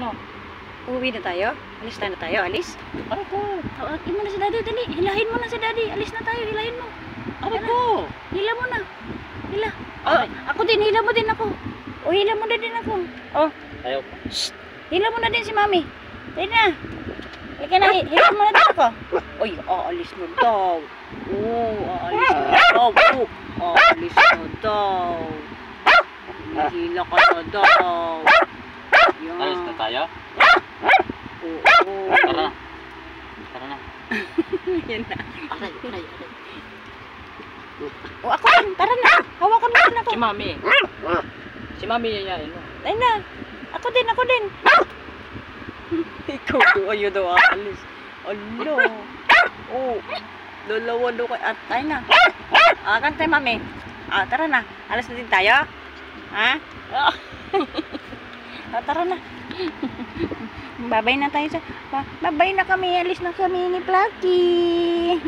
Ano? Uuwi na tayo? Alis na tayo? Alis? Ano ko? Hawakin mo na si daddy, dali. Hilahin mo na si daddy. Alis na tayo, hilahin mo. Ano ko? Hila mo na. Hila. Oh, ako din, hila mo din ako. O, hila mo na din ako. Oh, Ayaw. shh. Hila mo na din si mami. Dali na. Halika na, hila mo na din ako. Uy, aalis na daw. Aalis na daw. Aalis na daw. Hila ka na daw. Yan. Alis na tayo? Oo. Tara na. Tara na. Yan na. Aray. O, ako din. Tara na. Hawakan mo din ako. Si Mami yayain mo. Ay na. Ako din. Ikaw daw, ayaw daw aalis. Alo. Oh. Dalawa daw kayo. Ay na. Kantay, mami. Tara na. Alis na din tayo. Ha? Tara na. Babay na tayo sa... Babay na kami. Alis na kami ni Plucky.